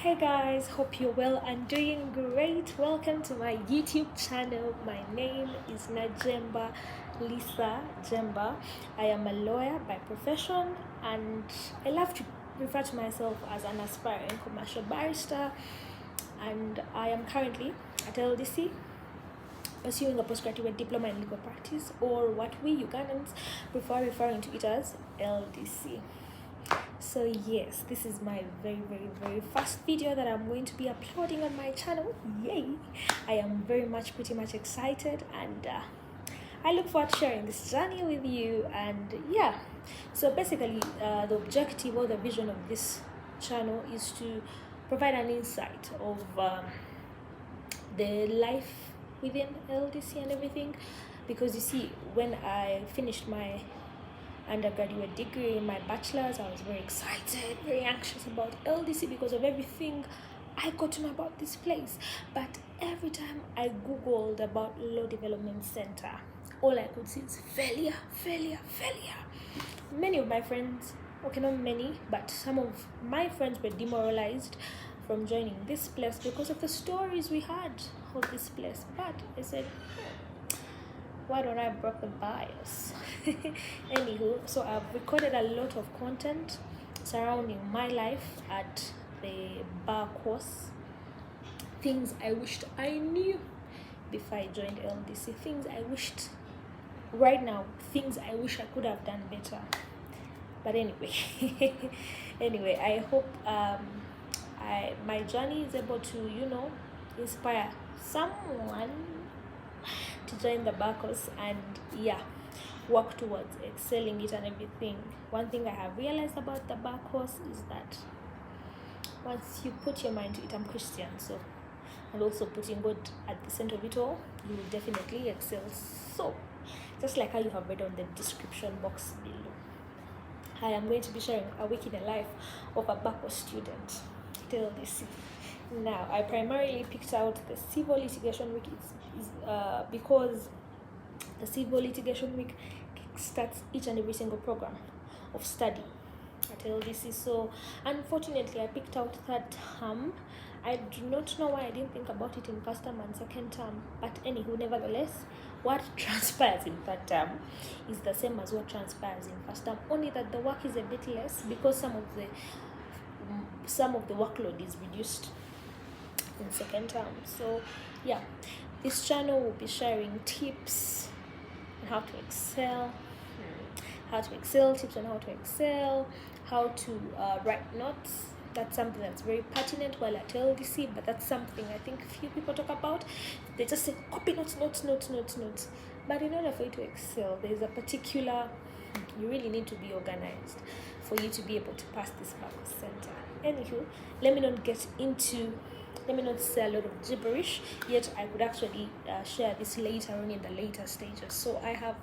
Hey guys, hope you're well and doing great. Welcome to my YouTube channel. My name is Najemba Lisa Jemba. I am a lawyer by profession and I love to refer to myself as an aspiring commercial barrister, and I am currently at LDC pursuing a postgraduate diploma in legal practice, or what we Ugandans prefer referring to it as LDC. So yes, this is my very first video that I'm going to be uploading on my channel. Yay! I am pretty much excited, and I look forward to sharing this journey with you. And yeah, so basically the objective or the vision of this channel is to provide an insight of the life within LDC and everything, because you see, when I finished my undergraduate degree, my bachelor's, I was very excited, very anxious about LDC because of everything I got to know about this place. But every time I googled about Law Development Center, all I could see is failure. Many of my friends, okay, not many, but some of my friends were demoralized from joining this place because of the stories we had of this place. But I said, why don't I break the bias? Anywho, so I've recorded a lot of content surrounding my life at the bar course, things I wished I knew before I joined LDC, things I wished right now, things I wish I could have done better. But anyway, I hope my journey is able to, inspire someone to join the bar course and work towards excelling it and everything. One thing I have realized about the bar course is that once you put your mind to it, I'm Christian, so, and also putting God at the center of it all, you will definitely excel. So just like how you have read on the description box below, I am going to be sharing a week in the life of a bar course student. Tell this. Now, I primarily picked out the civil litigation week because the civil litigation week starts each and every single program of study at LDC. So unfortunately, I picked out third term. I do not know why I didn't think about it in first term and second term, but anywho, nevertheless, what transpires in third term is the same as what transpires in first term, only that the work is a bit less because some of the workload is reduced in second term. So yeah, this channel will be sharing tips on how to excel, tips on how to excel, how to write notes. That's something that's very pertinent while at LDC, but that's something I think few people talk about. They just say copy notes. But in order for you to excel, there's a particular, you really need to be organized for you to be able to pass this bar course center. Anywho, let me not say a lot of gibberish, yet I could actually share this later on in the later stages. So I have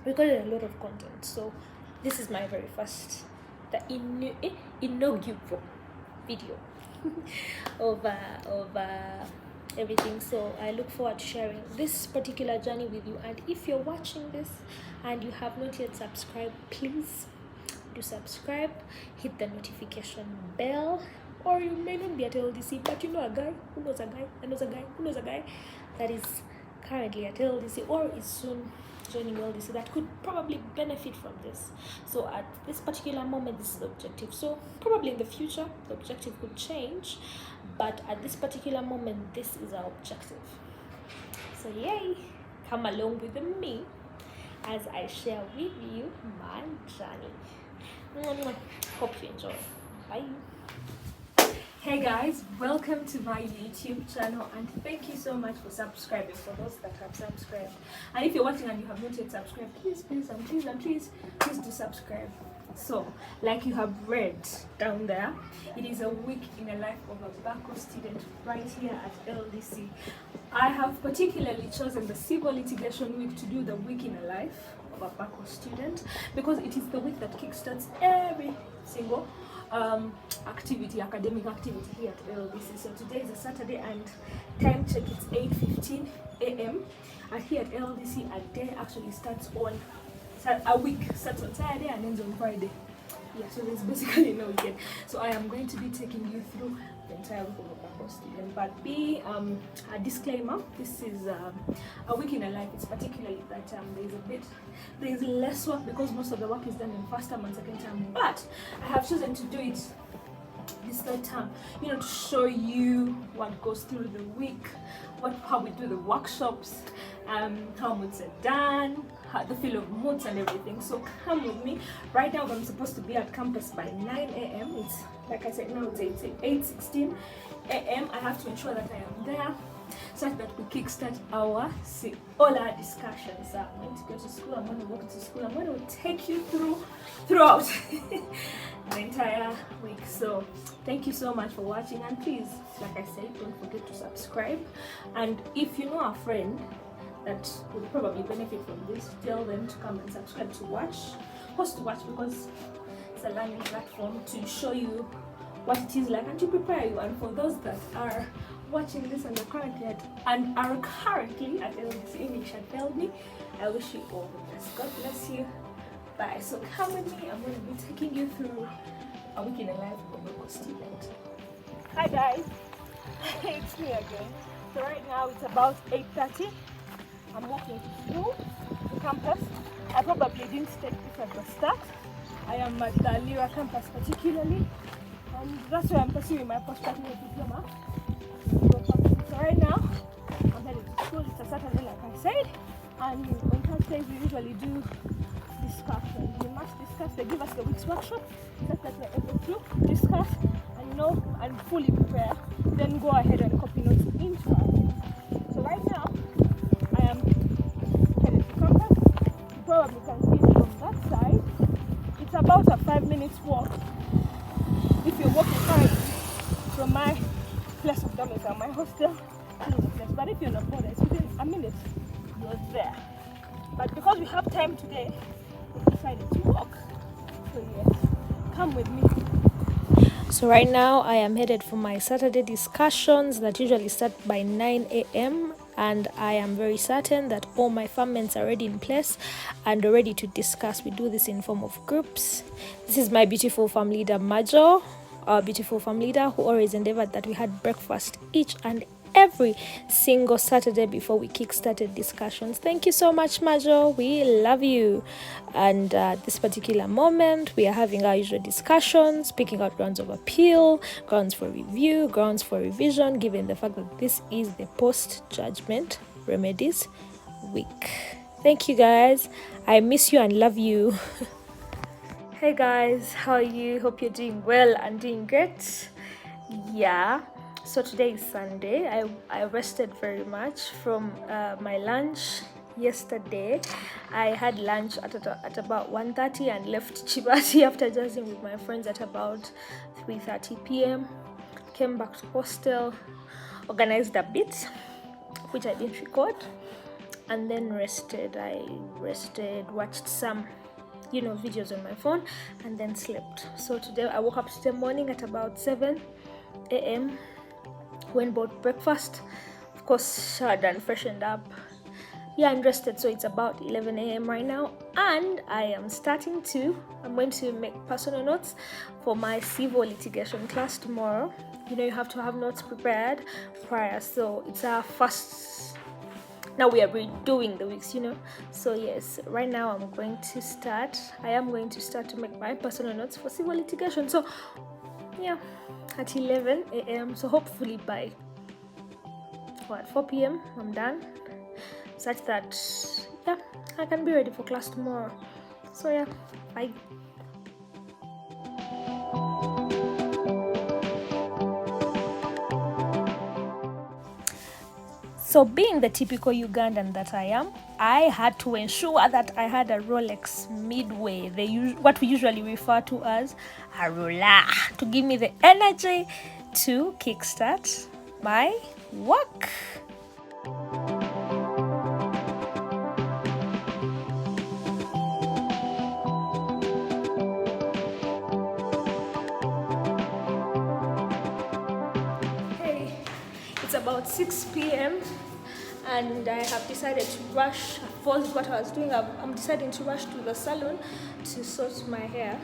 recorded a lot of content. So this is my very first, the inaugural video of everything. So I look forward to sharing this particular journey with you. And if you're watching this and you have not yet subscribed, please do subscribe, hit the notification bell. Or you may not be at LDC, but you know a guy who knows a guy who knows a guy that is currently at LDC or is soon joining LDC that could probably benefit from this. So at this particular moment, this is the objective. So probably in the future, the objective could change, but at this particular moment, this is our objective. So yay, come along with me as I share with you my journey. Hope you enjoy. Bye. Hey guys, welcome to my YouTube channel, and thank you so much for subscribing, for those that have subscribed. And if you're watching and you have not yet subscribed, please do subscribe. So, like you have read down there, it is a week in the life of a bar course student right here at LDC. I have particularly chosen the civil litigation week to do the week in the life of a bar course student because it is the week that kickstarts every single academic activity here at LDC. So today is a Saturday and time check, it's 8:15 a.m. and here at LDC a day actually starts on, a week starts on Saturday and ends on Friday. Yeah, so there's basically no weekend. So I am going to be taking you through the entire week of a backward student. But a disclaimer, this is a week in a life. It's particularly that there's less work because most of the work is done in first term and second term. But I have chosen to do it this third term, to show you what goes through the week, how we do the workshops, how moots are done, the feel of moots and everything. So come with me. Right now I'm supposed to be at campus by 9 a.m. It's like I said, now it's 8:16 a.m. I have to ensure that I am there such that we kickstart all our discussions. I'm going to go to school, I'm going to walk to school, I'm going to take you throughout the entire week. So thank you so much for watching, and please, like I said, don't forget to subscribe. And if you know a friend that would probably benefit from this, tell them to come and subscribe to watch because it's a learning platform to show you what it is like and to prepare you. And for those that are watching this and are currently at LDC English and failed me, I wish you all the best. God bless you. Bye. So come with me. I'm going to be taking you through a week in the life of a local student. Hi guys, it's me again. So right now it's about 8:30. I'm walking to school, to campus. I probably didn't state this at the start. I am at the Lira campus particularly, and that's where I'm pursuing my postgraduate diploma. So right now, I'm headed to school. It's a Saturday, like I said, and on Thursdays we usually do discussions. We must discuss. They give us the week's workshop, so that we're able to discuss and know and fully prepare. Then go ahead and copy notes into our week. So right now, I am headed to campus. You probably can see it from that side. It's about a 5-minute walk if you're walking currently from my place of dormitory, my hostel, to the place. But if you're not bothered, it's within a minute you're there. But because we have time today, we decided to walk. So yes, come with me. So right now I am headed for my Saturday discussions that usually start by 9 a.m. and I am very certain that all my farm mates are already in place and ready to discuss. We do this in form of groups. This is my beautiful farm leader, Majo, our beautiful farm leader, who always endeavored that we had breakfast each and every single Saturday before we kick-started discussions. Thank you so much, Majo. We love you. And at this particular moment, we are having our usual discussions, picking out grounds of appeal, grounds for review, grounds for revision, given the fact that this is the post-judgment remedies week. Thank you, guys. I miss you and love you. Hey guys, how are you? Hope you're doing well and doing great. Yeah, so today is Sunday. I rested very much from my lunch yesterday. I had lunch at about 1:30 and left Chibati after jazzing with my friends at about 3:30 p.m. Came back to hostel, organized a bit, which I didn't record, and then rested. I rested, watched some videos on my phone, and then slept. So today I woke up today morning at about 7 a.m. went bought breakfast, of course, showered and freshened up, and rested. So it's about 11 a.m. right now, and I'm going to make personal notes for my civil litigation class tomorrow. You have to have notes prepared prior, so it's our first. Now we are redoing the weeks, So yes, right now I am going to start to make my personal notes for civil litigation. So yeah, at 11 a.m. So hopefully by 4 p.m. I'm done, such that I can be ready for class tomorrow. So yeah, bye. So being the typical Ugandan that I am, I had to ensure that I had a Rolex Midway, what we usually refer to as a roller, to give me the energy to kickstart my work. Hey, it's about 6 p.m. and I have decided to rush. What I was doing, I'm deciding to rush to the salon to sort my hair.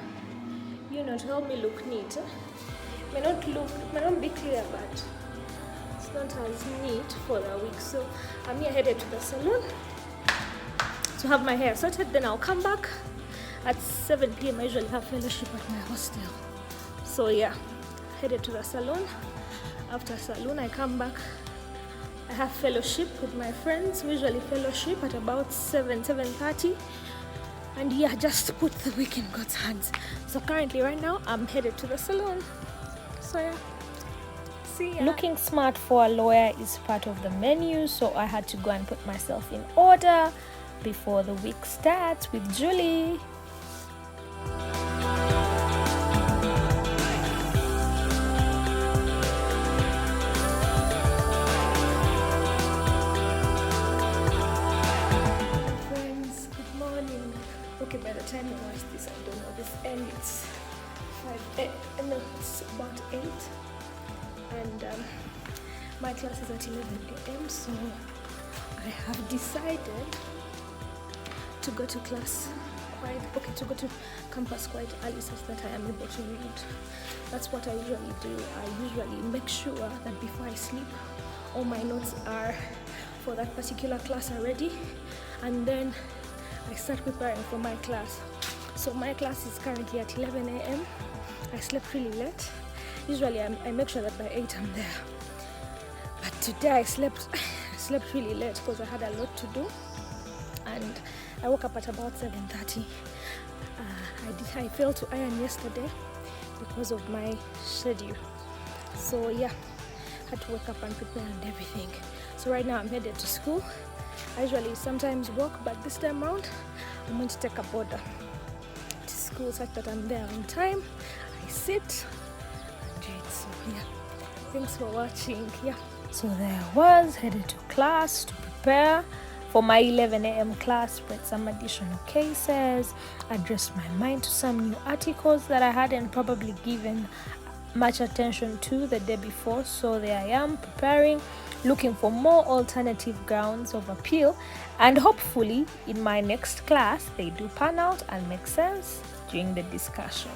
to help me look neat. May not be clear, but it's not as neat for the week. So I'm here headed to the salon to have my hair sorted. Then I'll come back at 7 p.m. I usually have fellowship at my hostel. So yeah, headed to the salon. After salon, I come back. I have fellowship with my friends. We usually fellowship at about 7:30. And yeah, just put the week in God's hands. So currently, right now, I'm headed to the salon. So yeah, see ya. Looking smart for a lawyer is part of the menu, so I had to go and put myself in order before the week starts with Julie. Friends, good morning. Okay, by the time you watch this, I don't know, this end it's 5, no, it's about 8, and my class is at 11 a.m. so I have decided to go to campus quite early so that I am able to read. That's what I usually do. I usually make sure that before I sleep, all my notes are for that particular class are ready, and then I start preparing for my class. So my class is currently at 11 a.m. I slept really late. Usually I make sure that by 8 I'm there. But today I slept really late because I had a lot to do. And I woke up at about 7:30. I failed to iron yesterday because of my schedule. So yeah, had to wake up and prepare and everything. So right now I'm headed to school. I usually sometimes walk, but this time around I'm going to take a border to school such that I'm there on time. I sit and read. So yeah, thanks for watching. Yeah, so there I was, headed to class to prepare for my 11 a.m. class, read some additional cases, addressed my mind to some new articles that I hadn't probably given much attention to the day before. So there I am preparing, looking for more alternative grounds of appeal, and hopefully in my next class they do pan out and make sense during the discussion.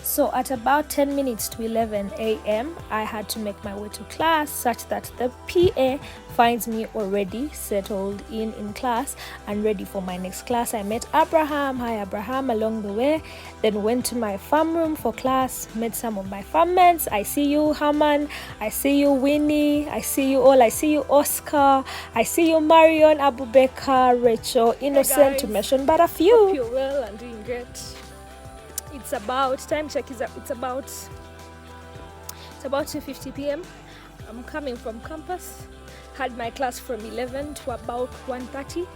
So at about 10 minutes to 11 a.m. I had to make my way to class such that the PA finds me already settled in class and ready for my next class. I met Abraham. Hi Abraham, along the way. Then went to my farm room for class, met some of my farm mates. I see you, Haman. I see you, Winnie. I see you all. I see you, Oscar. I see you, Marion, Abubekar, Rachel, Innocent, hey to mention but a few. Hope you're well and doing great. It's about, time check is it's about 2:50 p.m. I'm coming from campus. Had my class from 11 to about 1:30.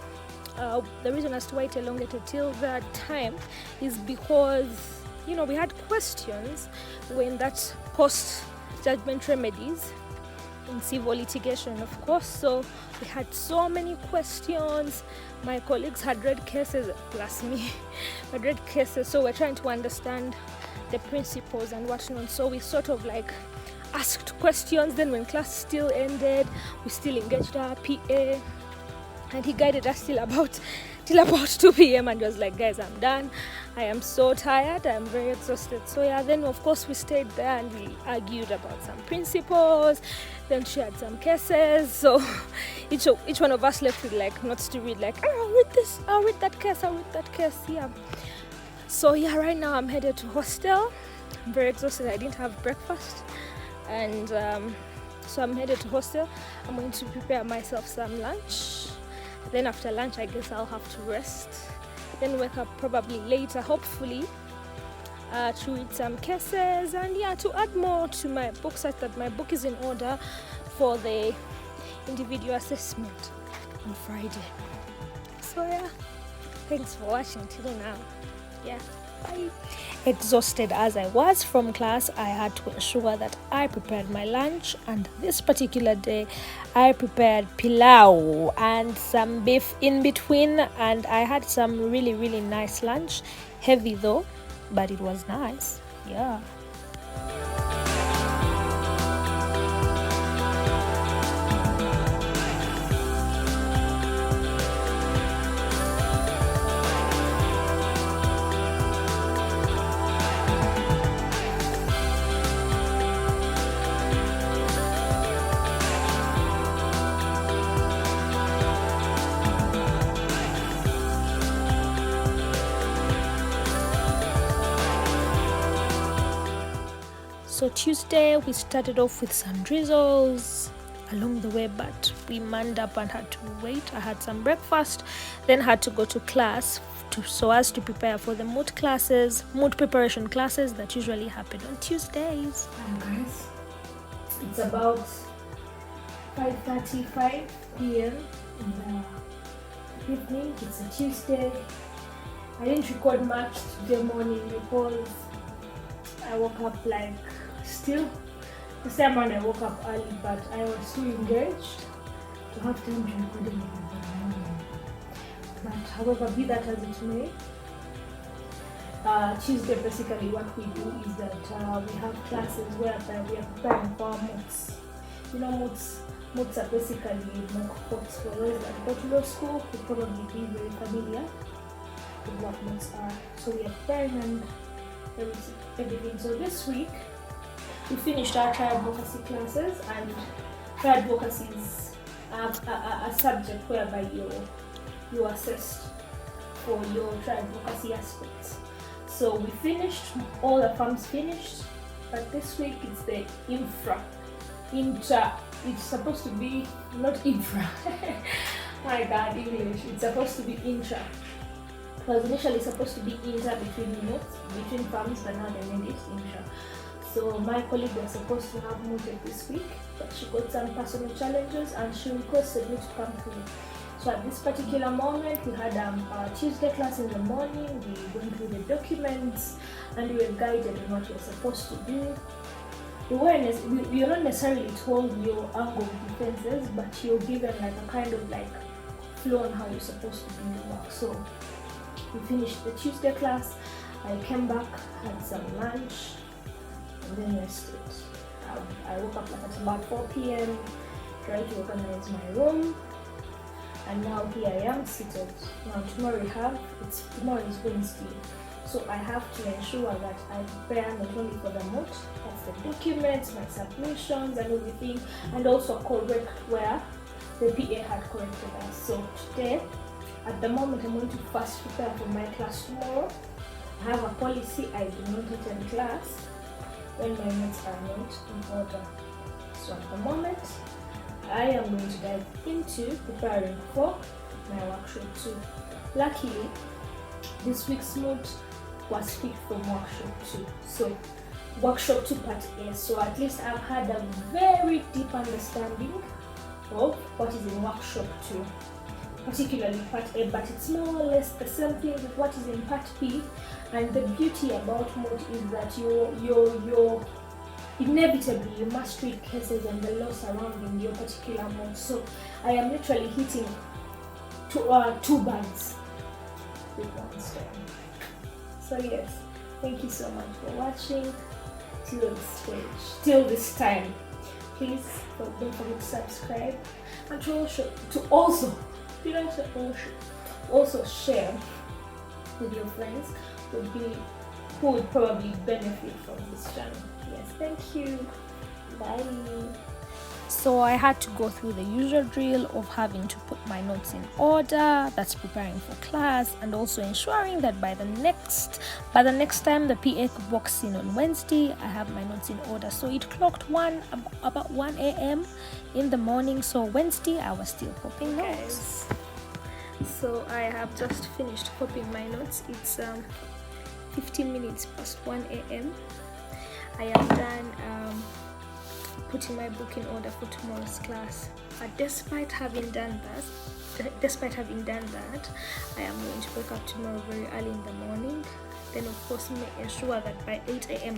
The reason as to why it elongated till that time is because, we had questions when that post-judgment remedies in civil litigation, of course. So we had so many questions. My colleagues had read cases, plus me, had read cases. So we're trying to understand the principles and whatnot. So we sort of asked questions. Then when class still ended, we still engaged our PA, and he guided us till about 2 p.m. and was like, guys, I'm done. I am so tired. I'm very exhausted. So yeah, then of course we stayed there and we argued about some principles. Then she had some cases. So each one of us left with notes to read, I'll read this, I'll read that case, I'll read that case. Yeah. So yeah, right now I'm headed to hostel. I'm very exhausted. I didn't have breakfast. And so I'm headed to hostel. I'm going to prepare myself some lunch. Then after lunch, I guess I'll have to rest. Then wake up probably later, hopefully, to read some cases and to add more to my book such that my book is in order for the individual assessment on Friday. So yeah, thanks for watching till now. Yeah, bye. Exhausted as I was from class, I had to ensure that I prepared my lunch, and this particular day I prepared pilau and some beef in between, and I had some really, really nice lunch. Heavy though, but it was nice. Yeah. So Tuesday we started off with some drizzles along the way, but we manned up and had to wait. I had some breakfast, then had to go to class so as to prepare for the moot preparation classes that usually happen on Tuesdays. Hi guys, it's about 5:35 p.m. in the evening. It's a Tuesday. I didn't record much today morning because I woke up still the same morning. I woke up early, but I was too engaged to have time to record anything for the morning. But however, be that as it may, Tuesday basically what we do is that we have classes whereby we are preparing for our moots. You know, moots are basically mock courts. For those that go to law school, will probably be very familiar with what moots are. So we are preparing and everything. So this week we finished our trial advocacy classes, and trial advocacy is a subject whereby you assessed for your trial advocacy aspects. So we finished, all the farms finished, but this week it's the it's supposed to be not infra. My God, English. It's supposed to be intra. It was initially supposed to be inter between farms, but now they made it intra. So my colleague was supposed to have mooted this week, but she got some personal challenges and she requested me to come through. So at this particular moment, we had our Tuesday class in the morning. We went through the documents and we were guided on what we're supposed to do. You're not necessarily told your angle of defenses, but you're given a kind of flow on how you're supposed to do your work. So we finished the Tuesday class. I came back, had some lunch, and then rested. I woke up at about 4 p.m, tried to organize my room, and now here I am seated. Now tomorrow tomorrow is Wednesday, so I have to ensure that I prepare not only for the moot, that's the documents, my submissions and everything, and also correct where the PA had corrected us. So today, at the moment, I'm going to first prepare for my class tomorrow. I have a policy: I do not attend class when my notes are not in order. So at the moment, I am going to dive into preparing for my workshop 2. Luckily, this week's moot was picked from workshop 2. So workshop 2 part A. So at least I've had a very deep understanding of what is in workshop 2, particularly part A, but it's more or less the same thing with what is in part B. And the beauty about moot is that you're inevitably you must read cases and the law surrounding your particular moot. So I am literally hitting two birds with one stone. So yes, thank you so much for watching till this time. Please don't forget to subscribe and also share with your friends who would probably benefit from this channel. Yes, thank you. Bye. So I had to go through the usual drill of having to put my notes in order, that's preparing for class, and also ensuring that by the next time the PA walks in on Wednesday, I have my notes in order. So it clocked about 1 a.m. in the morning. So Wednesday I was still copying notes. So I have just finished copying my notes. It's 15 minutes past 1 a.m. I am done putting my book in order for tomorrow's class. But despite having done that, I am going to wake up tomorrow very early in the morning. Then of course make ensure that by 8 a.m.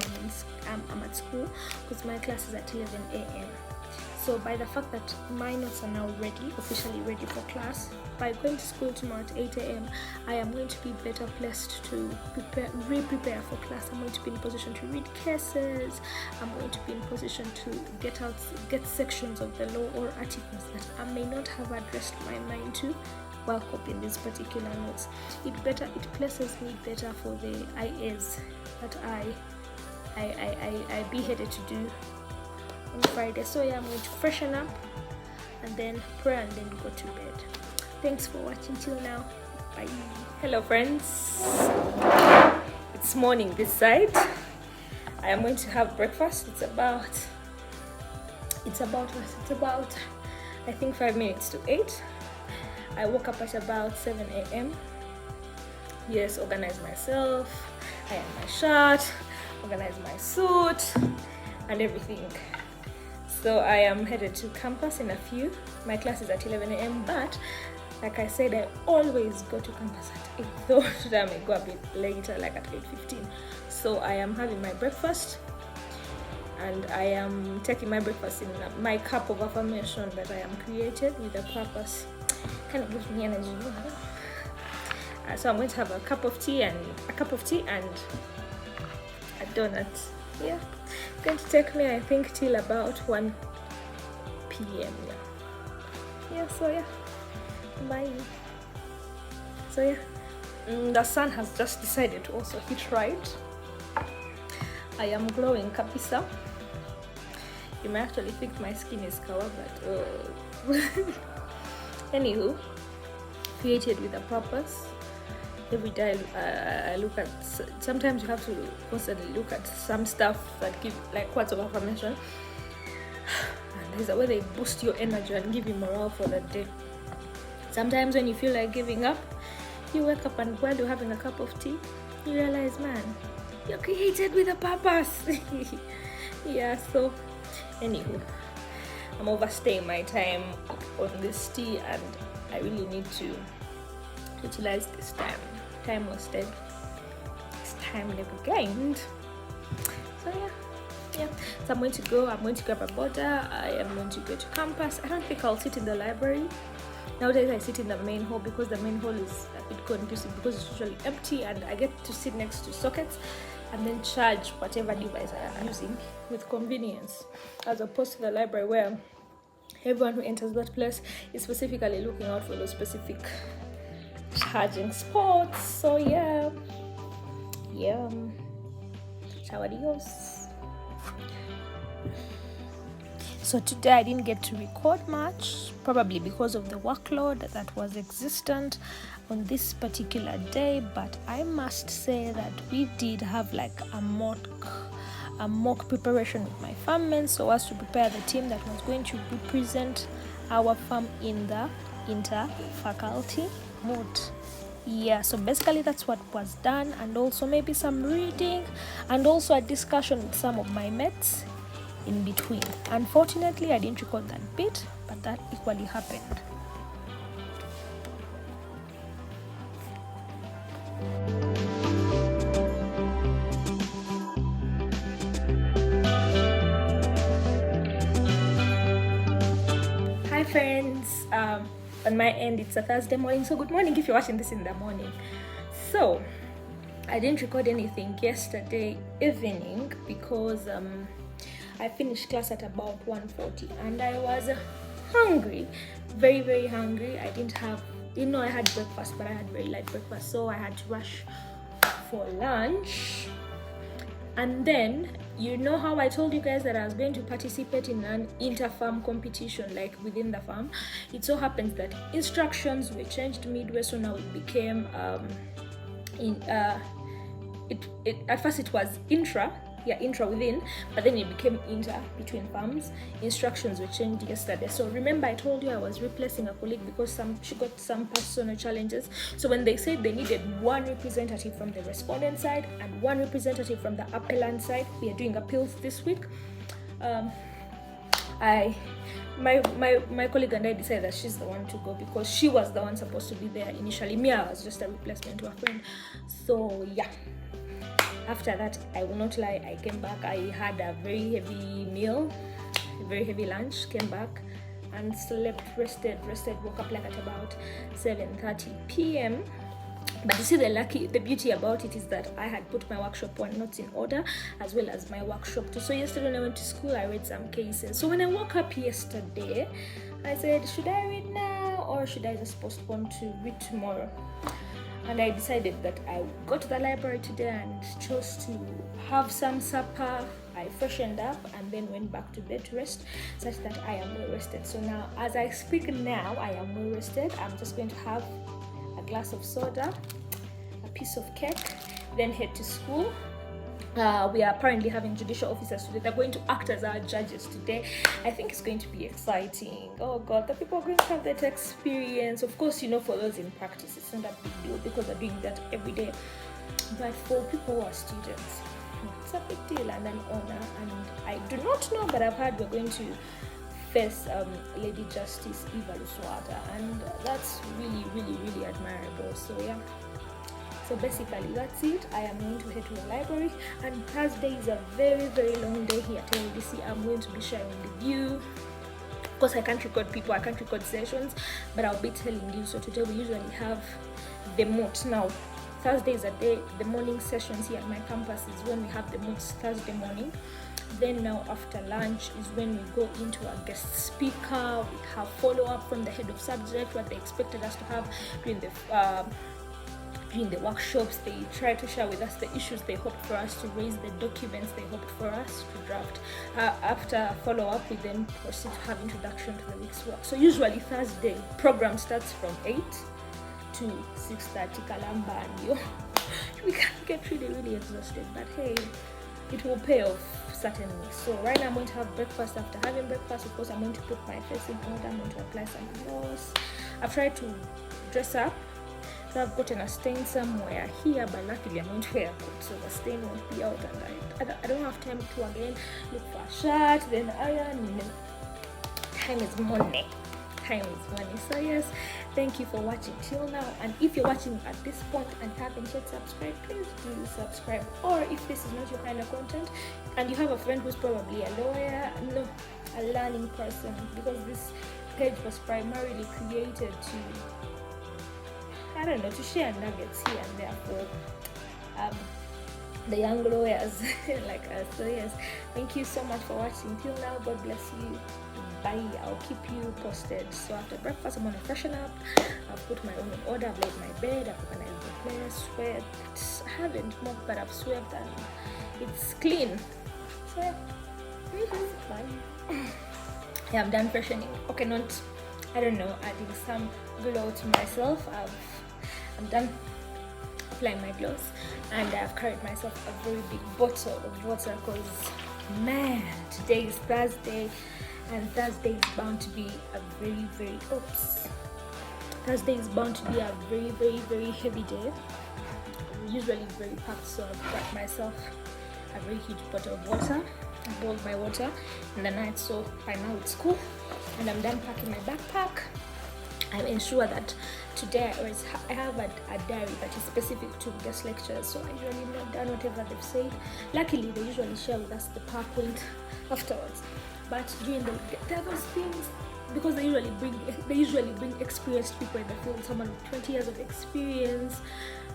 I'm at school, because my class is at 11 a.m. So by the fact that my notes are now officially ready for class, by going to school tomorrow at 8 a.m, I am going to be better placed to re-prepare for class. I'm going to be in position to read cases. I'm going to be in position to get sections of the law or articles that I may not have addressed my mind to while copying these particular notes. It places me better for the IAs that I be headed to do on Friday. So yeah, I'm going to freshen up and then pray and then go to bed. Thanks for watching till now. Bye. Hello friends, it's morning this side. I am going to have breakfast. It's about I think 5 minutes to 8. I woke up at about 7 a.m. Yes, organize myself, iron my shirt, organize my suit and everything. So I am headed to campus in a few. My class is at 11 a.m. but like I said, I always go to campus at 8, though today I may go a bit later, like at 8:15. So I am having my breakfast and I am taking my breakfast in my cup of affirmation that I am created with a purpose. Kind of gives me energy. So I'm going to have a cup of tea and a donut. Yeah, it's going to take me, I think, till about 1 p.m. So yeah, bye. So yeah, the sun has just decided to also hit right. I am glowing kabisa. You may actually think my skin is kawa, but anywho, created with a purpose. Every day I look at, sometimes you have to constantly look at some stuff that give like words of affirmation, and there's a way they boost your energy and give you morale for the day. Sometimes when you feel like giving up, you wake up and while you're having a cup of tea, you realize, man, you're created with a purpose. Yeah, so anywho, I'm overstaying my time on this tea and I really need to utilize this time. Time wasted, it's time never gained. So yeah, so I'm going to grab a border. I am going to go to campus. I don't think I'll sit in the library. Nowadays I sit in the main hall because the main hall is a bit conducive because it's usually empty and I get to sit next to sockets and then charge whatever device I am using with convenience, as opposed to the library where everyone who enters that place is specifically looking out for those specific charging spots. So yeah, ciao, adios. So today I didn't get to record much, probably because of the workload that was existent on this particular day, but I must say that we did have like a mock preparation with my farm men so as to prepare the team that was going to represent our farm in the inter-faculty moot. Yeah, so basically that's what was done, and also maybe some reading and also a discussion with some of my mates in between. Unfortunately, I didn't record that bit, but that equally happened. Hi friends, on my end it's a Thursday morning, so good morning if you're watching this in the morning. So I didn't record anything yesterday evening because I finished class at about 1:40 and I was hungry, very, very hungry. I didn't have, I had breakfast, but I had very light breakfast, so I had to rush for lunch. And then, you know how I told you guys that I was going to participate in an inter-farm competition, like within the farm. It so happens that instructions were changed midway, so now it became at first it was intra within, but then it became inter, between farms. Instructions were changed yesterday. So remember I told you I was replacing a colleague because she got some personal challenges. So when they said they needed one representative from the respondent side and one representative from the appellant side, we are doing appeals this week. My colleague and I decided that she's the one to go because she was the one supposed to be there initially. Me, I was just a replacement to a friend. So yeah, after that, I will not lie, I came back. I had a very heavy meal, a very heavy lunch, came back and slept, rested, woke up like at about 7:30 p.m. But you see, the beauty about it is that I had put my workshop 1 notes in order, as well as my workshop 2. So yesterday when I went to school, I read some cases. So when I woke up yesterday, I said, should I read now or should I just postpone to read tomorrow? And I decided that I would go to the library today and chose to have some supper. I freshened up and then went back to bed to rest, such that I am well rested. So now, as I speak now, I am well rested. I'm just going to have a glass of soda, a piece of cake, then head to school We are apparently having judicial officers today. They're going to act as our judges today. I think it's going to be exciting. Oh God, the people are going to have that experience. Of course, for those in practice, it's not a big deal because they're doing that every day. But for people who are students, it's a big deal and an honor. And I do not know, but I've heard we're going to face Lady Justice Eva Luswata, and that's really, really, really admirable. So yeah. So basically that's it. I am going to head to the library, and Thursday is a very, very long day here at LDC. I'm going to be sharing with you. Of course, I can't record people, I can't record sessions, but I'll be telling you. So today we usually have the moot. Now, Thursday is a day, the morning sessions here at my campus is when we have the moots, Thursday morning. Then now after lunch is when we go into our guest speaker. We have follow-up from the head of subject, what they expected us to have during the workshops. They try to share with us the issues they hoped for us to raise, the documents they hoped for us to draft. After follow-up, we then proceed to have introduction to the week's work. So usually Thursday program starts from 8 to 6:30 Kalamba, and we can get really, really exhausted, but hey, it will pay off certainly. So right now I'm going to have breakfast. After having breakfast, of course, I'm going to put my face in order. I'm going to apply some gloss. I've tried to dress up. So I've gotten a stain somewhere here, but luckily I'm going to wear a coat, so the stain won't be out, and I don't have time to again look for a shirt, then iron. Time is money. So yes, thank you for watching till now, and if you're watching at this point and haven't yet subscribed, please do subscribe. Or if this is not your kind of content and you have a friend who's probably a lawyer, no, a learning person, because this page was primarily created to, I don't know, to share nuggets here and there for the young lawyers like us. So yes, thank you so much for watching till now. God bless you. Bye. I'll keep you posted. So after breakfast, I'm gonna freshen up. I've put my room in order. I've laid my bed. I've organized the place. Swept. I haven't mopped, but I've swept and it's clean. So yeah. Bye. Yeah, I'm done freshening. Okay, not, I don't know, adding some glow to myself. I'm done applying my gloves, and I've carried myself a very big bottle of water because, man, today is Thursday, and Thursday is bound to be a very, very, Thursday is bound to be a very, very, very heavy day. Usually very packed, so I've got myself a very huge bottle of water. I boiled my water in the night, so by now it's cool, and I'm done packing my backpack. I ensure that today I have a diary that is specific to guest lectures, so I usually note down whatever they've said. Luckily, they usually share with us the PowerPoint afterwards, but during there are those things, because they usually bring experienced people in the field, someone with 20 years of experience.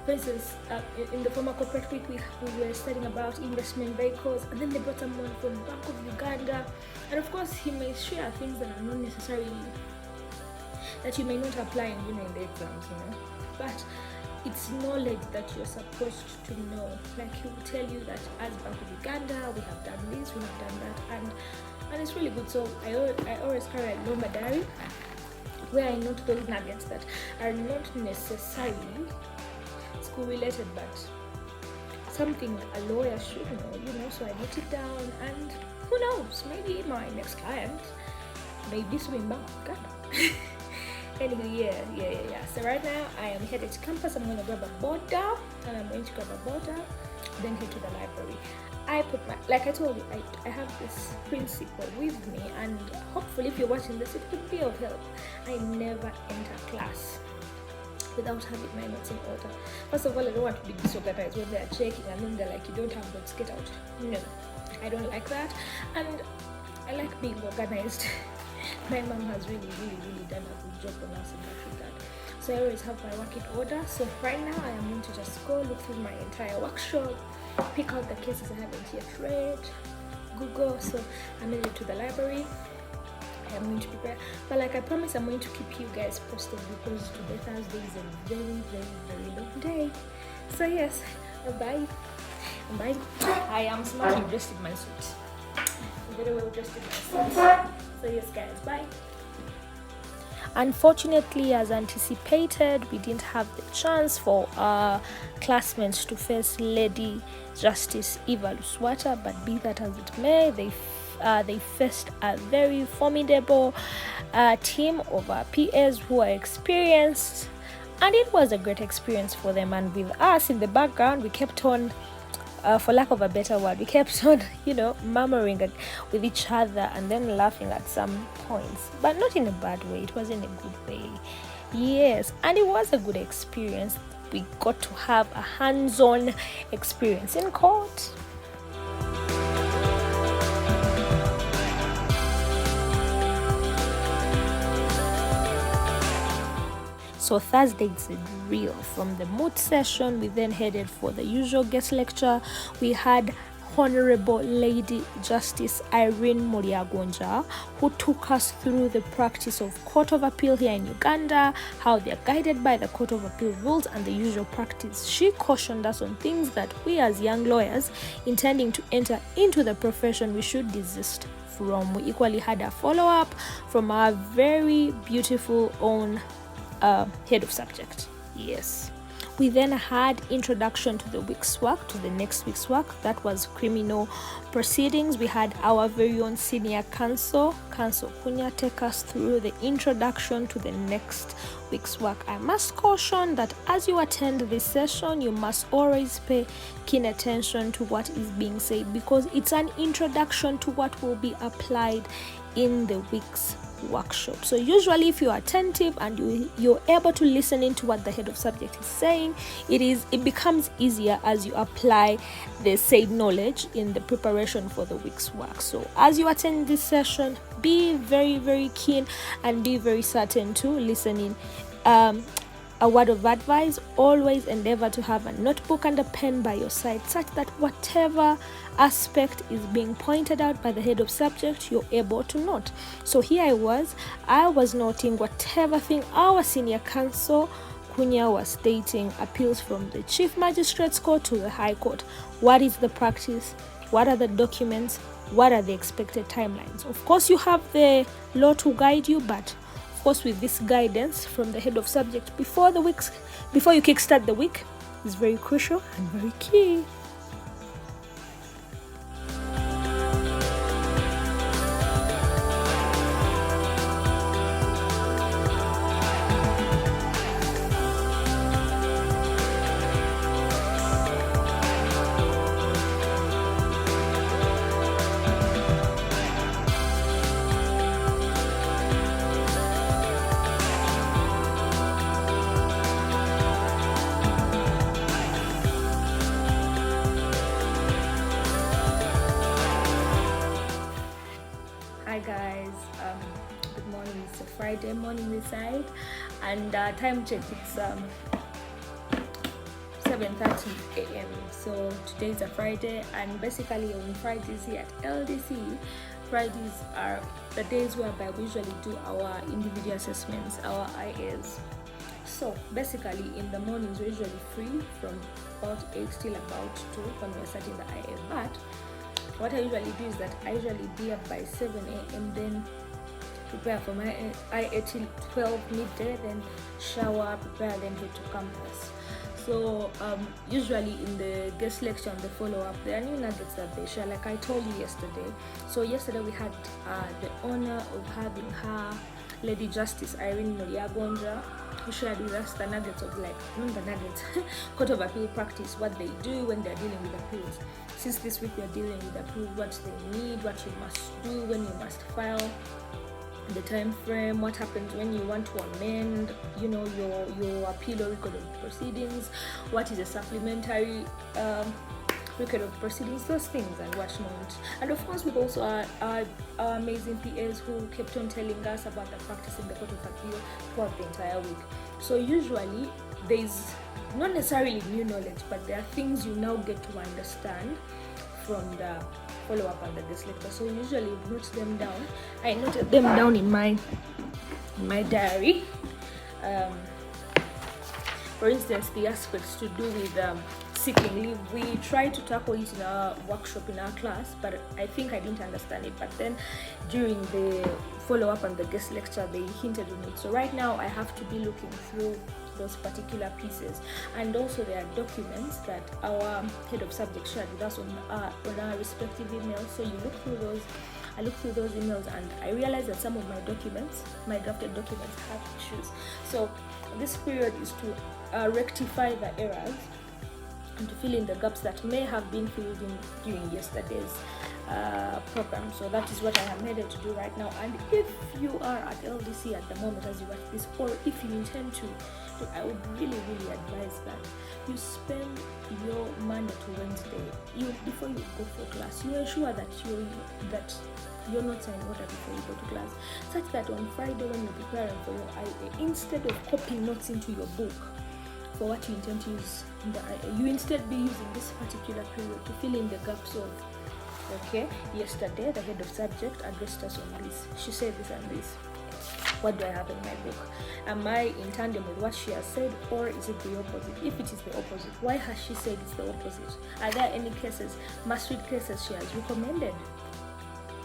For instance, in the former corporate week, we were studying about investment vehicles, and then they brought someone from Bank of Uganda, and of course he may share things that are not necessarily, that you may not apply in the exams, but it's knowledge that you're supposed to know. Like, he will tell you that as Bank of Uganda, we have done this, we have done that, and it's really good. So I always carry a Lomba diary where I note those nuggets that are not necessarily school related, but something a lawyer should know, so I note it down, and who knows, maybe my next client may be swimming Bank of Uganda. Anyway, yeah. So right now I am headed to campus. I'm going to grab a border, then head to the library. I put like I told you, I have this principle with me, and hopefully if you're watching this, it could be of help. I never enter class without having my notes in order. First of all, I don't want to be disorganized when they're checking and then they're like, you don't have notes, get out. No, I don't like that, and I like being organized. My mom has really done a good job on us in that regard. So I always have my work in order. So right now I am going to just go look through my entire workshop, pick out the cases I haven't yet read, Google. So I'm headed to the library. I am going to prepare, but like I promise, I'm going to keep you guys posted, because today, Thursday, is a very long day. So yes, bye. I am smartly dressed in my suit. I'm very well dressed in my suit. So yes guys, bye. Unfortunately, as anticipated, we didn't have the chance for our classmates to face Lady Justice Eva Luswata, but be that as it may, they faced a very formidable team of our PAs who are experienced, and it was a great experience for them. And with us in the background, we kept on, for lack of a better word, we kept on, murmuring with each other and then laughing at some points, but not in a bad way. It was in a good way. Yes, and it was a good experience. We got to have a hands-on experience in court. So Thursday it's a drill. From the moot session, we then headed for the usual guest lecture. We had Honorable Lady Justice Irene Muriagonja, who took us through the practice of Court of Appeal here in Uganda, how they are guided by the Court of Appeal rules and the usual practice. She cautioned us on things that we as young lawyers intending to enter into the profession, we should desist from. We equally had a follow-up from our very beautiful own head of subject. Yes. We then had introduction to the week's work, to the next week's work. That was criminal proceedings. We had our very own senior counsel Kunya, take us through the introduction to the next week's work. I must caution that as you attend this session, you must always pay keen attention to what is being said, because it's an introduction to what will be applied in the week's workshop. So usually if you're attentive and you're able to listen into what the head of subject is saying, it becomes easier as you apply the said knowledge in the preparation for the week's work. So as you attend this session, be very, very keen and be very certain to listen in. A word of advice: always endeavor to have a notebook and a pen by your side, such that whatever aspect is being pointed out by the head of subject, you're able to note. So here I was noting whatever thing our senior counsel Kunya was stating, appeals from the Chief Magistrate's Court to the High Court. What is the practice? What are the documents? What are the expected timelines? Of course, you have the law to guide you, but of course, with this guidance from the head of subject before you kickstart the week is very crucial and very key. Hi guys, good morning. It's a Friday morning this side, and time check, it's 7:30 a.m. so today is a Friday, and basically on Fridays here at LDC, Fridays are the days whereby we usually do our individual assessments, our IAs. So basically in the mornings we're usually free from about 8 till about 2 when we're starting the IA, but what I usually do is that I usually be up by 7 a.m. then prepare for my IA till 12 midday, then shower, prepare, then head to campus. So usually in the guest lecture and the follow-up, there are new nuggets that they share, like I told you yesterday. So yesterday we had the honor of having her, Lady Justice Irene Muriagonja, who shared with us the nuggets of, Court of Appeal practice, what they do when they're dealing with appeals. Since this week we're dealing with appeals, what they need, what you must do, when you must file, the time frame, what happens when you want to amend, your appeal or record of proceedings, what is a supplementary record of proceedings, those things and whatnot. And of course, we've also our amazing PAs who kept on telling us about the practice in the Court of Appeal throughout the entire week. So usually there's not necessarily new knowledge, but there are things you now get to understand from the follow-up and the guest lecture. So usually note them down. I noted them down in my diary. For instance, the aspects to do with seeking leave. We tried to tackle it in our workshop in our class, but I think I didn't understand it. But then during the follow-up and the guest lecture, they hinted on it. So right now I have to be looking through those particular pieces, and also there are documents that our head of subject shared with us on our respective emails. So you look through those. I looked through those emails and I realized that some of my documents, my drafted documents, have issues. So this period is to rectify the errors and to fill in the gaps that may have been filled in during yesterday's program. So that is what I am headed to do right now. And if you are at LDC at the moment as you watch this, or if you intend to, I would really advise that you spend your Monday to Wednesday, before you go for class, you ensure that your notes are in order before you go to class, such that on Friday when you're preparing for your IA, instead of copying notes into your book for what you intend to use in the IA, you instead be using this particular period to fill in the gaps of, okay, yesterday the head of subject addressed us on this, she said this and this. What do I have in my book? Am I in tandem with what she has said, or is it the opposite? If it is the opposite, why has she said it's the opposite? Are there any cases, must-read cases she has recommended?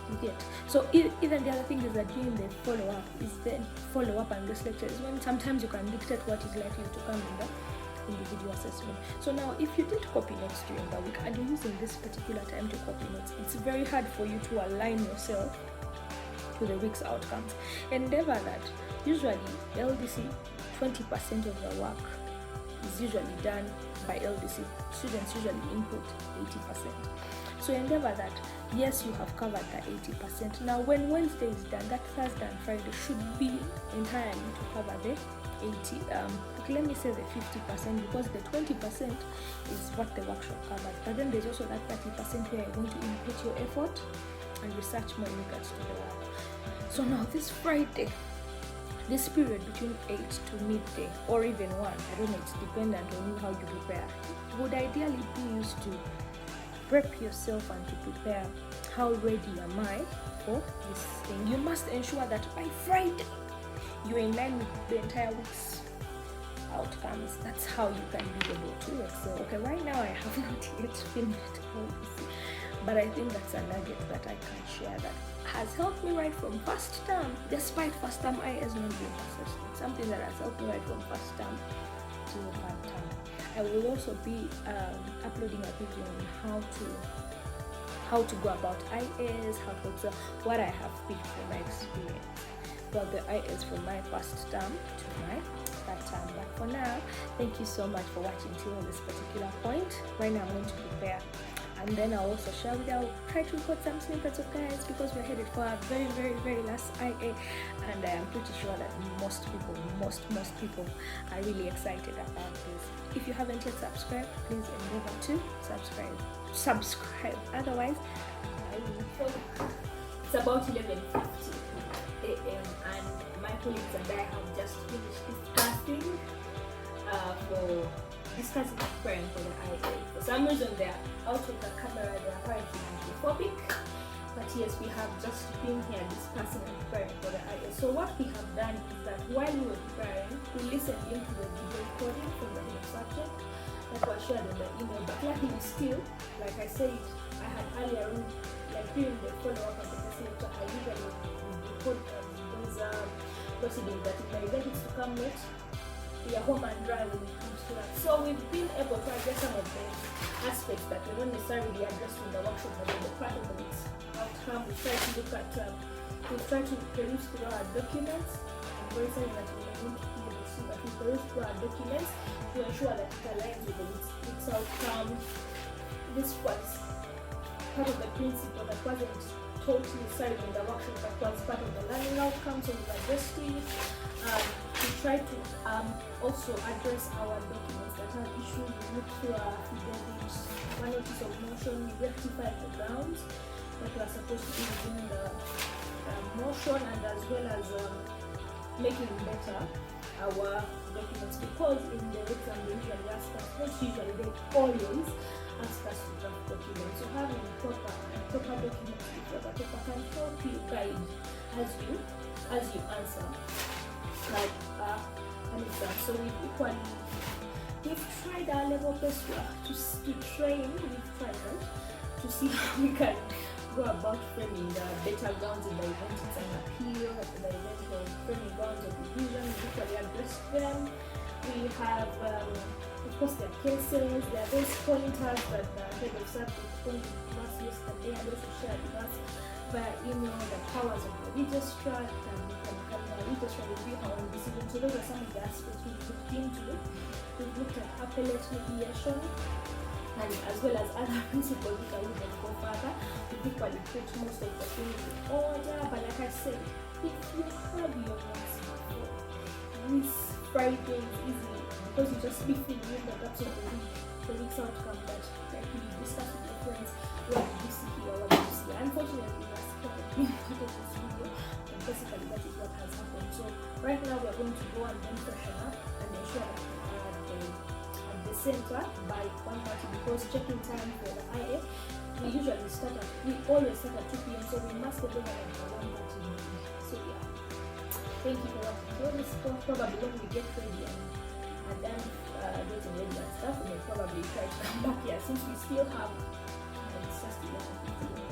You get? So even the other thing is that during the follow-up and this lecture is when sometimes you can dictate what is likely to come in the individual assessment. So now if you did copy notes during the week and you're using this particular time to copy notes, it's very hard for you to align yourself to the week's outcomes. Endeavor that usually LDC 20% of the work is usually done by LDC. Students usually input 80%. So endeavor that, yes, you have covered the 80%. Now when Wednesday is done, that Thursday and Friday should be entirely to cover the 80, let me say the 50%, because the 20% is what the workshop covers. But then there's also that 30% where you're going to input your effort and research more in regards to the work. So now this Friday, this period between 8 to midday, or even 1, I don't know, it's dependent on you how you prepare, would ideally be used to prep yourself and to prepare how ready am I for this thing. You must ensure that by Friday you're in line with the entire week's outcomes. That's how you can be able to excel. Okay, right now I have not yet finished LDC, but I think that's a nugget that I can share that has helped me right from first term, despite first term IAs not being assessed. Something that has helped me right from first term to third term. I will also be uploading a video on how to go about IAs, how to excel, what I have picked from my experience. Well, the IAs from my first term to my third term. But for now, thank you so much for watching till this particular point. Right now I'm going to prepare, and then I'll also share with you. I'll try to record some snippets of guys, because we're headed for our very last IA, and I am pretty sure that most people are really excited about this. If you haven't yet subscribed, please endeavor to subscribe. Otherwise, I will. It's about 11:50 a.m. and my colleagues and I have just finished discussing preparing for the IA. For some reason they're out of the camera, they're apparently hydrophobic. But yes, we have just been here discussing and preparing for the IA. So what we have done is that while we were preparing, we listened into the video recording from the head subject that was shared in the email. But luckily still, like I said, I had earlier on, like during the follow-up of the message, I usually record those proceedings that if I get it to come late, we are home and dry when it comes to that. So we've been able to address some of the aspects that we don't necessarily address in the workshop, but in the part of its outcome. We try to look at, we try to peruse through our documents. I'm very sorry that we are going to be able to see, but we peruse through our documents to ensure that it aligns with its outcome. This was part of the principle that wasn't totally necessarily in the workshop, but was part of the learning outcome. So we've addressed it. We try to also address our documents that have issues. We look through our affidavits, one notice of motion, we rectify the grounds that we are supposed to be within the motion, and as well as making better our documents, because in the exam they usually ask us, not usually, they always ask us to draft documents. So having proper documents before the paper can help you guide as you answer like an exam. So we equally we've tried our level best to train. We've tried, right, to see how we can go about framing the better grounds in the event. It's an appeal at the event of framing grounds of division. We usually address them. We have, of course, there are cases. There are those pointers that the head of subject pointed to us yesterday and also shared with us via email, the powers of the registrar, and we can the registrar review our own decision. So those are some of the aspects we've looked into. We've looked at appellate mediation, and as well as other principles which I wouldn't go further. We equally put most of the things in order, but like I said, if you have your notes before, this Friday is easy because you just be filling in the gaps of the week's outcome that like you discuss with your friends. What did you see here? What did you see? Unfortunately, that's not been part of this video, but basically that is what has happened. So right now we're going to go and then freshen up and ensure that we are at the center by 1:30 because check-in time for the IA we always start at 2 p.m. so we must get over at 1:30. So yeah, thank you for watching. So this probably when we get ready and then getting ready and stuff, we may probably try to come back here since we still have it's just 11:50.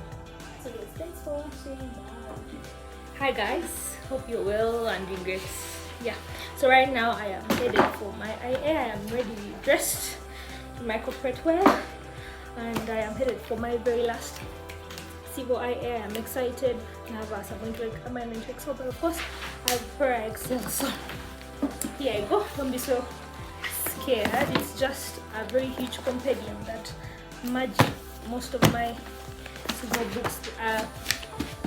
So yes, thanks for watching. Bye. Hi guys, hope you're well and doing great. Yeah, so right now I am headed for my IA. I am ready, dressed in my corporate wear, and I am headed for my very last civil IA. I'm excited. I have some assignment to excel, but of course I prefer excel. So here I go. Don't be so scared. It's just a very huge compendium that merged most of my civil books.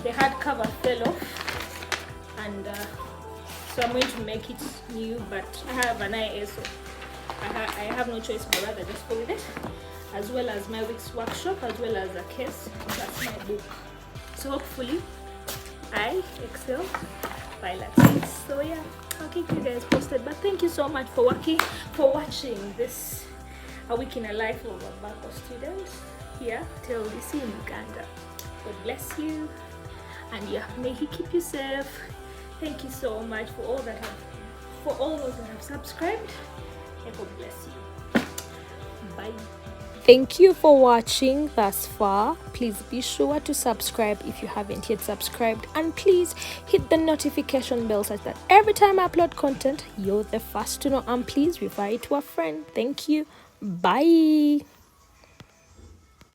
The hardcover fell off, and so I'm going to make it new, but I have an IA, so I have no choice but rather just go with it, as well as my week's workshop, as well as a case. That's my book. So hopefully I excel by that. So yeah, I'll keep you guys posted. But thank you so much for watching this A Week in a Life of a Bako student here till this in Uganda. God bless you, and yeah, may He keep you safe. Thank you so much for all those that have subscribed. And God bless you. Bye. Thank you for watching thus far. Please be sure to subscribe if you haven't yet subscribed, and please hit the notification bell such that every time I upload content, you're the first to know, and please refer it to a friend. Thank you. Bye.